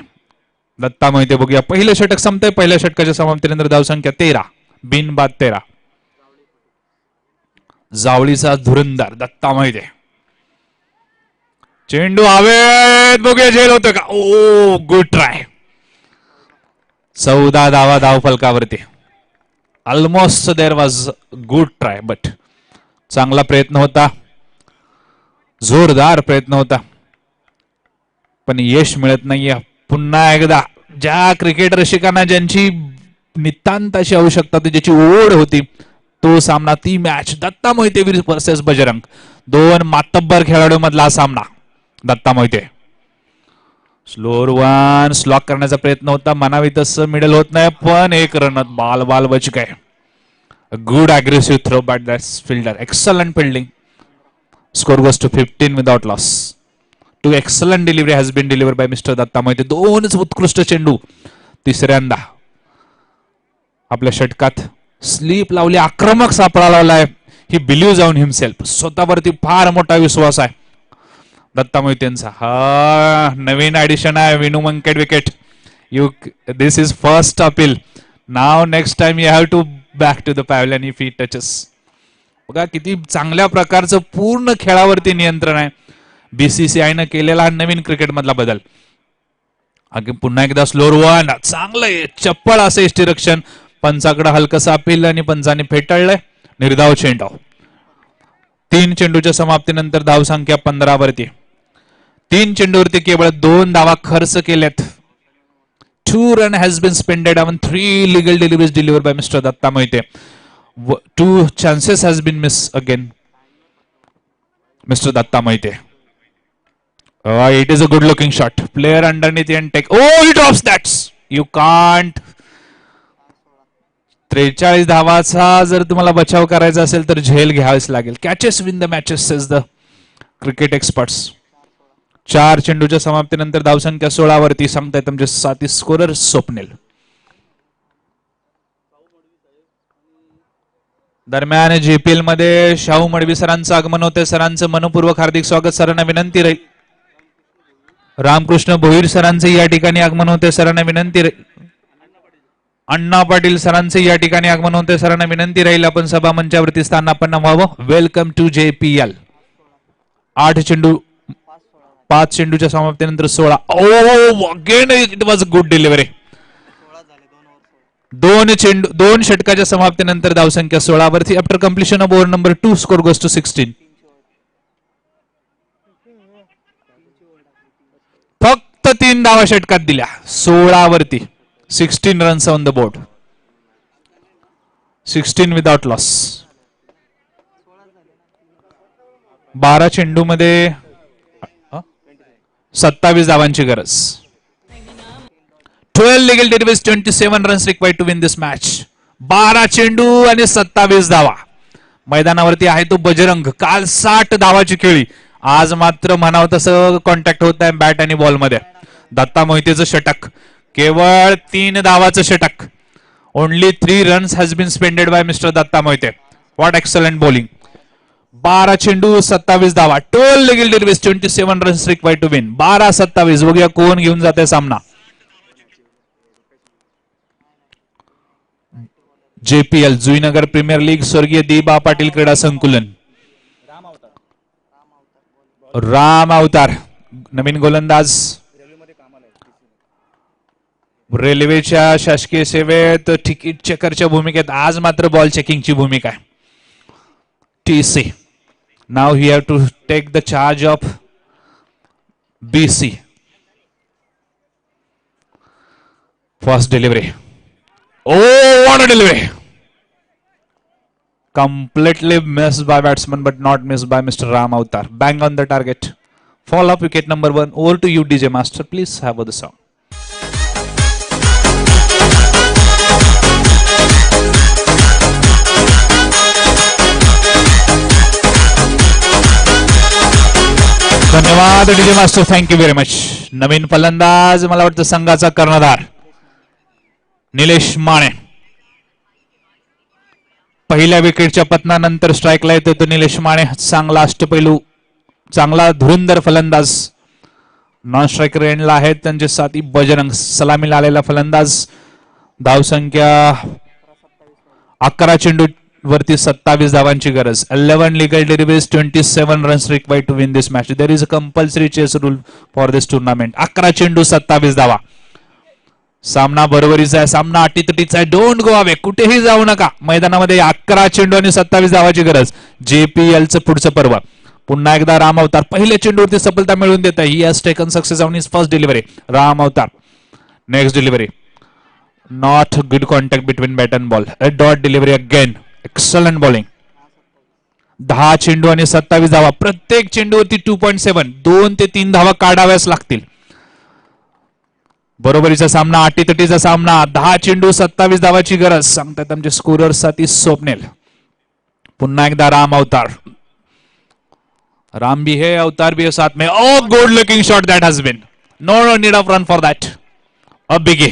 दत्ता मोहिते बघूया. पहिलं षटक संपतंय. पहिल्या षटकाच्या समाप्तीनंतर धावसंख्या 13, बिनबाद 13. जावळीचा धुरंदार दत्ता मोहिते. चेंडू हवेत, बघूया झेल होतं का. ओ गुड ट्राय. 14 धावा धाव फलकावरती. Almost there was good try, but चांगला प्रयत्न होता, जोरदार प्रयत्न होता, पण यश मिळत नाहीये. पुन्हा एकदा ज्या क्रिकेट रसिकांना ज्यांची नितांत अशी आवश्यकता होती, ज्याची ओढ होती, तो सामना, ती मॅच दत्ता मोहिते वर्सेस बजरंग. 2 मातब्बर खेळाडू मधला सामना. Datta Mohite slower one, slog करण्याचा प्रयत्न होता, म्हणावी तसं मिडल होत नाही, पण 1 रन. बाल बच गए. Good aggressive throw by that fielder. Excellent fielding. Score goes to 15 without loss. 2 excellent delivery has been deliver by mister Datta Mohite. 2 उत्कृष्ट चेंडू तिसऱ्यांदा आपल्या षटकात. स्लीप लावली, आक्रमक सापळा लावलाय. ही बिलीव्ह ऑन हिमसेल्फ. स्वतःवरती फार मोठा विश्वास आहे दत्ता मोहितेंचा. हा नवीन ऍडिशन आहे Vinoo Mankad wicket. This is first appeal. Now next time you have to back to the pavilion if he touches. बघा किती चांगल्या प्रकारचं पूर्ण खेळावरती नियंत्रण आहे. बीसीसीआयनं केलेला हा नवीन क्रिकेट मधला बदल. पुन्हा एकदा स्लोअर वन, चांगलं चप्पळ असं इष्टिरक्षण. पंचाकडे हलकसा अपील आणि पंचाने फेटाळलंय. निर्धाव चेंडू. 3 चेंडूच्या समाप्तीनंतर धावसंख्या 15 वरती. 3 चेंडूवरती केवळ 2 धावा खर्च केल्यात. 2 run has been spended on 3 legal deliveries delivered by mister Datta Mohite. 2 chances has been missed again, Mr. Datta Moite. It is a good looking shot. Player underneath and take. Oh, he drops that. You can't. 43 धावाचा जर तुम्हाला बचाव करायचा असेल तर झेल घ्यावीच लागेल. Catches win the matches says the cricket experts. 4 चेंडूच्या समाप्तीनंतर धावसंख्या 16 वरती. सांगतायत आमचे साथी स्कोरर स्वप्नील. दरम्यान जेपीएल मध्ये शाहू मडवी सरांचं आगमन होते. सरांचं मनपूर्वक हार्दिक स्वागत. सरांना विनंती राहील. रामकृष्ण भोईर सरांचे या ठिकाणी आगमन होते. सरांना विनंती राहील. अण्णा पाटील सरांचे या ठिकाणी आगमन होते. सरांना विनंती राहील आपण सभा मंचावरती स्थानापन्न व्हावं. Welcome to JPL. 8 चेंडू 5 चेंडूच्या समाप्तीनंतर 16. Oh again it was good delivery. 2 षटकाच्या समाप्तीनंतर धावसंख्या 16 वरती. After completion of over number 2 score goes to 16. फक्त 3 धावा षटकात दिल्या 16 वरती. 16 runs on the board. 16 without loss. 12 चेंडू मध्ये 27 धावांची गरज. 12 legal deliveries, 27 runs required to win this match. 12 चेंडू आणि 27 धावा. मैदानावरती आहे तो बजरंग. काल 60 धावाची खेळी. आज मात्र म्हणावं तसं कॉन्टॅक्ट होत आहे बॅट आणि बॉल मध्ये. दत्ता मोहितेचं षटक. केवळ 3 धावाचं षटक. Only 3 runs has been spended by mister Datta Mohite. What excellent bowling. 12 चेंडू 27 धावा. 12 legal deliveries, 27 runs required to win. 12-27. बघूया कोण घेऊन जाते सामना. जेपीएल जुईनगर प्रीमियर लीग स्वर्गीय दीबा पाटील क्रीडा संकुलन. राम अवतार नवीन गोलंदाज. रेल्वेच्या शासकीय सेवेत तिकीट चेकरच्या भूमिकेत. आज मात्र बॉल चेकिंगची भूमिका आहे. TC. Now he have to take the charge of BC. First delivery. Oh, what a delivery! Completely missed by batsman, but not missed by Mr. Ram Avatar. Bang on the target. Fall up wicket number 1. Over to you, DJ Master. Please have the song. धन्यवाद DJ Master. Thank you very much. नवीन फलंदाज मला वाटतं संघाचा कर्णधार निलेश माने. पहिल्या विकेटच्या पतनानंतर स्ट्राईकला येतो तो निलेश माने. चांगला अष्टपैलू, चांगला धुरंधर फलंदाज. नॉन स्ट्रायकर एंडला आहेत त्यांचे साथी बजरंग. सलामीला आलेला फलंदाज. धावसंख्या 11 चेंडू वरती 27 धावांची गरज. 11 legal deliveries, 27 runs required to win this match. There is a compulsory chase rule for this tournament. 11 चेंडू 27 धावा. सामना बरोबरीचा आहे. सामना अटीतटीचा आहे. Don't go away. कुठेही जाऊ नका. मैदानामध्ये 11 चेंडू आणि 27 धावाची गरज. जेपीएलचं पुढचं पर्व. पुन्हा एकदा राम अवतार पहिल्या चेंडूवरती सफलता मिळवून देत आहे. He has taken success on his first delivery. Ram Avatar. Next delivery. Not good contact between bat and ball. A dot delivery again. Excellent bowling. 10 चेंडू आणि 27 धावा. प्रत्येक चेंडूवरती 2.7. 2 ते 3 धावा काढाव्याच लागतील. बरोबरीचा सामना, अटीतटीचा सामना. 10 चेंडू 27 धावाची गरज. सांगतात आमचे स्कोरर साथी स्वप्नील. पुन्हा एकदा राम अवतार. राम भी है, अवतार भी है साथ में. Oh good looking shot that has been. No need of run for that. A biggie.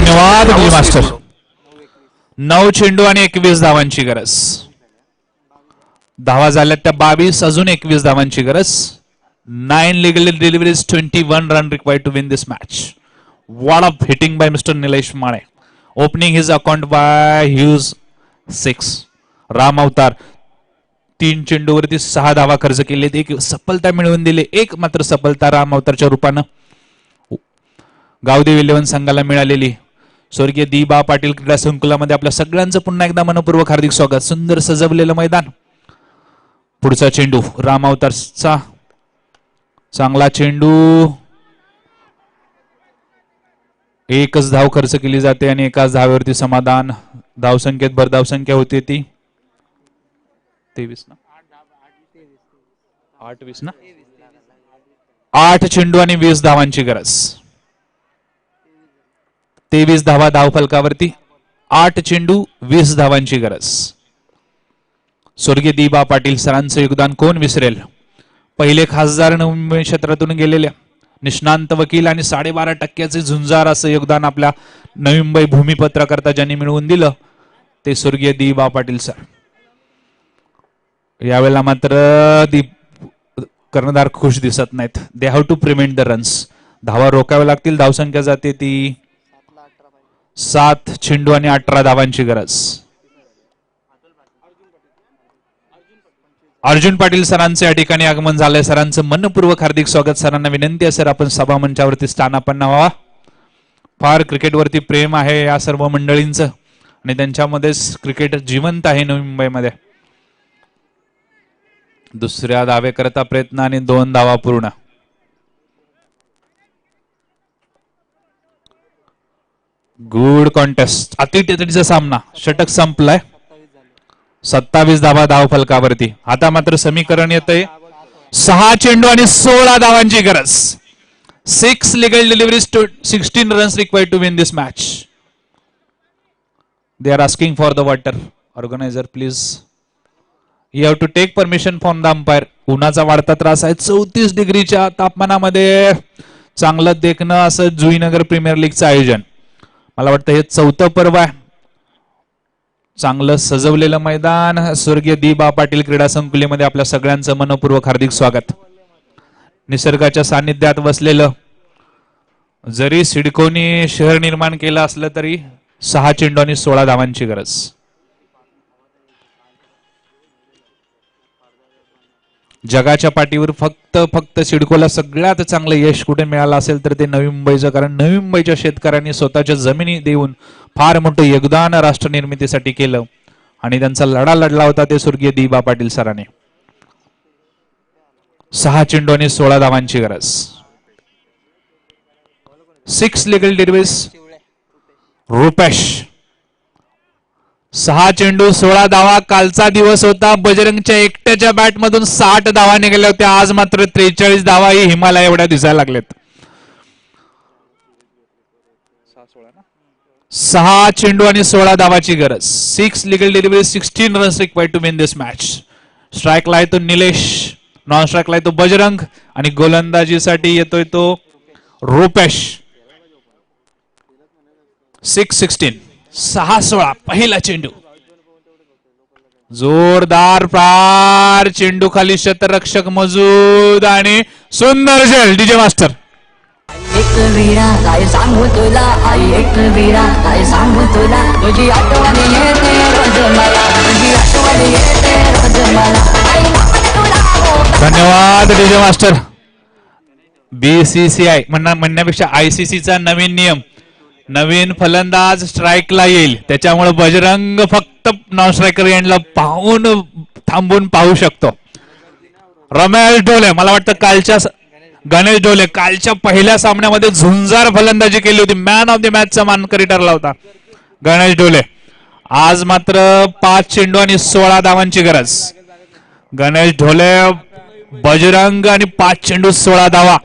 धन्यवाद विजय मास्टर. 9 चेंडू आणि 21 धावांची गरज. धावा झाल्या त्या 22, अजून 21 धावांची गरज. 9 legal deliveries, 21 run required to win this match. What a hitting by Mr. Nilesh Mane. Opening his account by Hughes 6. Ram अवतार 3 चेंडूवरती 6 धावा खर्च केले, एक सफलता मिळवून दिली. एक मात्र सफलता राम अवतारच्या रूपानं गावदेव 11 संघाला मिळालेली. स्वर्गीय दिबा पाटील क्रीडा संकुलामध्ये आपल्या सगळ्यांचं पुन्हा एकदा मनपूर्वक हार्दिक स्वागत. सुंदर सजवलेलं मैदान. पुढचा चेंडू राम अवतारचा, चांगला चेंडू. एकच धाव खर्च केली जाते आणि एकाच धावेवरती समाधान. धावसंख्येत भर धावसंख्या होती ती 23 ना, 8 ना. 8 चेंडू आणि 20 धावांची गरज. 23 धावा धावफलकावरती. 8 चेंडू 20 धावांची गरज. स्वर्गीय दिबा पाटील सरांचं योगदान कोण विसरेल. पहिले खासदार नवी मुंबई क्षेत्रातून गेलेले निष्णांत वकील आणि 12.5% झुंजार असं योगदान आपल्या नवी मुंबई भूमिपत्राकरता ज्यांनी मिळवून दिलं ते स्वर्गीय दिबा पाटील सर. यावेळेला मात्र कर्णधार खुश दिसत नाहीत. They have to prevent the runs. धावा रोखाव्या लागतील. धावसंख्या जाते ती 7 चेंडू आणि 18 धावांची गरज. अर्जुन पाटील सरांचे या ठिकाणी आगमन झालंय. सरांचं मनपूर्वक हार्दिक स्वागत. सरांना विनंती आहे सर आपण सभा मंचावरती स्थानापन्न व्हावा. फार क्रिकेटवरती प्रेम आहे या सर्व मंडळींचं आणि त्यांच्यामध्येच क्रिकेट जिवंत आहे नवी मुंबईमध्ये. दुसऱ्या धावेकरता प्रयत्न आणि 2 धावा पूर्ण. Good contest. अतिटेचा सामना. षटक संपलाय. 27 धावा धाव फलकावरती. आता मात्र समीकरण येतंय 6 चेंडू आणि 16 धावांची गरज. 6 legal deliveries to 16 runs required to win this match. They are asking for the water. Organizer, please. You have to take permission from the umpire. उन्हाचा वाढता त्रास आहे. 34 डिग्रीच्या तापमानामध्ये चांगलं देखणं असं जुईनगर प्रीमियर लीगचं आयोजन. मला वाटतं हे 4थं पर्व आहे. चांगलं सजवलेलं मैदान. स्वर्गीय दिबा पाटील क्रीडा संकुलेमध्ये आपल्या सगळ्यांचं मनपूर्वक हार्दिक स्वागत. निसर्गाच्या सानिध्यात वसलेलं जरी सिडकोनी शहर निर्माण केलं असलं तरी 6 चेंडू आणि 16 धावांची गरज. जगाच्या पाठीवर फक्त सिडकोला सगळ्यात चांगलं यश कुठे मिळालं असेल तर ते नवी मुंबईचं. कारण नवी मुंबईच्या शेतकऱ्यांनी स्वतःच्या जमिनी देऊन फार मोठं योगदान राष्ट्र निर्मितीसाठी केलं आणि त्यांचा लढा लढला होता ते स्वर्गीय दिबा पाटील सरांनी. 6 चेंडू आणि 16 धावांची गरज. 6 legal deliveries. रुपेश 6 चेंडू 16 धावा. कालचा दिवस होता बजरंगच्या एकट्याच्या बॅट मधून 60 धावा निघाल्या होत्या. आज मात्र 43 धावा ही हिमालय एवढ्या दिसायला लागलेत. 6 चेंडू आणि 16 धावाची गरज. 6 legal deliveries, 16 runs required to win this match. स्ट्राईकला येतो निलेश, नॉन स्ट्राईकला येतो बजरंग आणि गोलंदाजीसाठी येतोय तो रुपेश. 6-16. 6-16 पहिला चेंडू. जोरदार पार चेंडू खाली शतरक्षक मजूद आणि सुंदर झेल. DJ master. एक वीरा काय सांगू तुला, आई एक वीरा काय सांगू तुला, तुझी आठवण येते रोज मला, तुझी आठवण येते रोज मला, आई तुला. धन्यवाद डीजे मास्टर. BCCI म्हणण्यापेक्षा ICCचा नवीन नियम. नवीन फलंदाज स्ट्राईकला येईल त्याच्यामुळे बजरंग फक्त नॉन स्ट्रायकर एंडला पाहून थांबून पाहू शकतो. रमेश ढोले, मला वाटतं गणेश ढोले कालच्या पहिल्या सामन्यामध्ये झुंजार फलंदाजी केली होती. मॅन ऑफ द मॅचचा मानकरी ठरला होता गणेश ढोले. आज मात्र 5 चेंडू आणि 16 धावांची गरज. गणेश ढोले, बजरंग आणि 5 चेंडू 16 धावा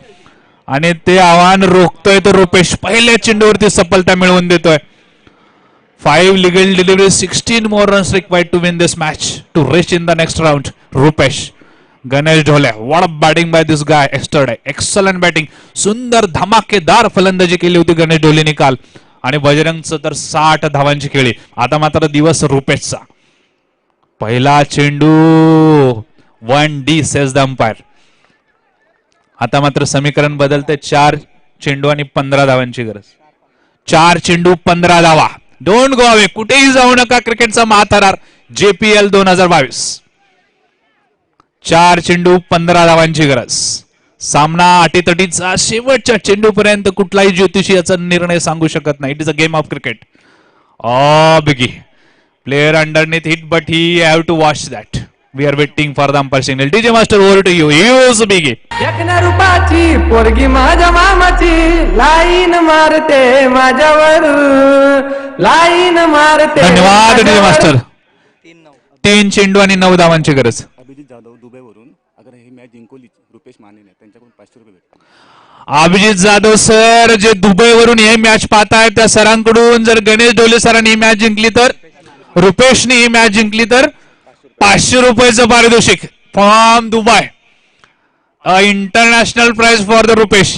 आणि ते आव्हान रोखतोय तो रुपेश. पहिल्या चेंडूवरती सफलता मिळवून देतोय. 5 legal deliveries, 16 more runs required to win this match to reach in the next round. Rupesh, Ganesh Dhole, what a batting by this guy yesterday. Excellent batting. सुंदर धमाकेदार फलंदाजी केली होती गणेश ढोलेने काल आणि बजरंगचं तर 60 धावांची खेळी. आता मात्र दिवस रुपेशचा. पहिला चेंडू 1D सेज द अंपायर. आता मात्र समीकरण बदलते. 4 चेंडू आणि 15 धावांची गरज. 4 चेंडू 15 धावा. Don't go away. कुठेही जाऊ नका. क्रिकेटचा महाथरार JPL 2022. 4 चेंडू 15 धावांची गरज. सामना अटीतटीचा. शेवटच्या चेंडूपर्यंत कुठलाही ज्योतिषी याचा निर्णय सांगू शकत नाही. It is a game of cricket. Biggie player underneath hit but he have to watch that. We are waiting for the umpire signal. DJ master over to you. Use biggie. एकना रूपाची पोरगी माझ्या मामाची लाईन मारते माझ्यावर line मारते. धन्यवाद DJ master. 3 चेंडू आणि 9 धावांची गरज. अभिजित जाधव दुबईवरून अगर ही मॅच जिंकवली रुपेश मानेने त्यांच्याकडून 500 रुपये भेटतील. अभिजित जाधव सर जे दुबईवरून हे मॅच पाहताय त्या सरांकडून जर गणेश डोले सरांनी ही मॅच जिंकली तर, रुपेशने ही मॅच जिंकली तर 500 रुपयाचं पारितोषिक from Dubai. International prize for the Rupesh.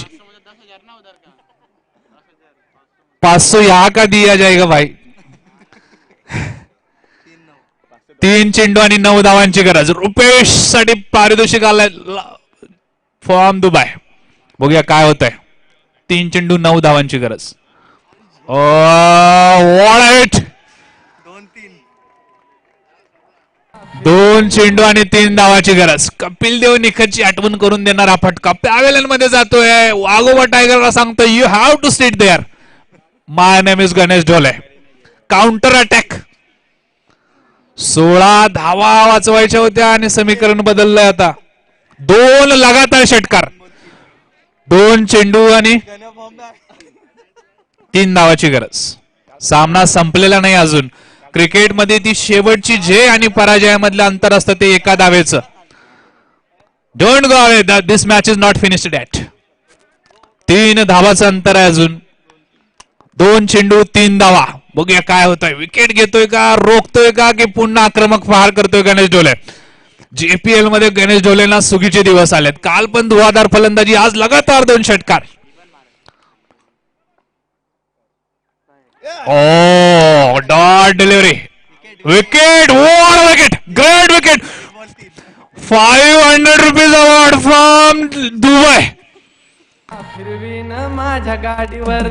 500 यहाँ का दिया जाएगा भाई. 3 चेंडू आणि 9 धावांची गरज. रुपेश साठी पारितोषिक आलाय फ्रॉम दुबई. बघूया काय होत आहे. 3 चेंडू 9 धावांची गरज. वॉट 2 चेंडू आणि 3 धावाची गरज. कपिल देव निखतची आठवण करून देणारा फटका पॅव्हेलियन मध्ये जातोय. वागोबा टायगरला सांगतोय you have to sit there. My name is Ganesh Dhole. Counter attack. 16 धावा वाचवायच्या होत्या आणि समीकरण बदललंय आता. 2 लगातार षटकार. 2 चेंडू आणि 3 धावाची गरज. सामना संपलेला नाही अजून. क्रिकेटमध्ये ती शेवटची जय आणि पराजयामधलं अंतर असतं ते एका धावेचं. Don't go away. This match is not finished yet. 3 धावाचं अंतर आहे अजून. 2 चेंडू 3 धावा. बघूया काय होतंय. विकेट घेतोय का, रोखतोय का, की पुन्हा आक्रमक प्रहार करतोय गणेश ढोले. JPL मध्ये गणेश ढोलेंना सुगीचे दिवस आलेत. काल पण धुवाधार फलंदाजी, आज लगातार 2 षटकार. Dot delivery. Wicket. What wicket. Great wicket. 500 rupees award from Dubai. फिरवीन माझ्या गाडीवर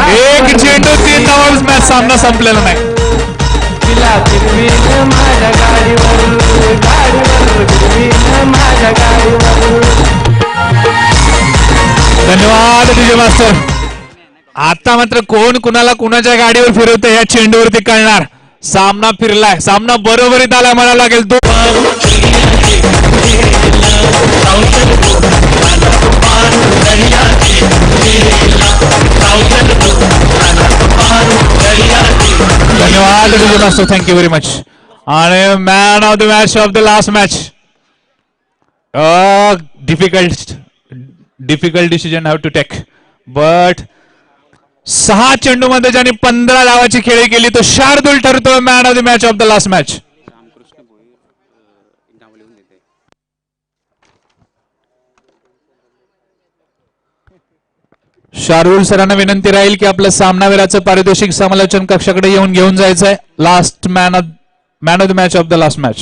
1 चेंडू 3 धावा. मॅच सामना संपलेला नाही. तिला फिरवीन माझ्या गाडीवर फिरवीन माझ्या गाडीवर. धन्यवाद DJ मास्टर. आता मात्र कोण कुणाला कुणाच्या गाडीवर फिरवतं या चेंडूवरती कळणार. सामना फिरलाय. सामना बरोबरीत आला म्हणावं लागेल. धन्यवाद DJ master. Thank you very much. आणि man of the match of the last match. Difficult decision have to take but 6 चेंडू मध्ये ज्याने 15 धावाची खेळी केली तो शार्दूल ठरतो man of the match of the last match. Shardul सरांना विनंती राहील की आपलं सामनावीराचं पारितोषिक समालोचन कक्षाकडे येऊन घेऊन जायचंय. Last man of the match of the last match.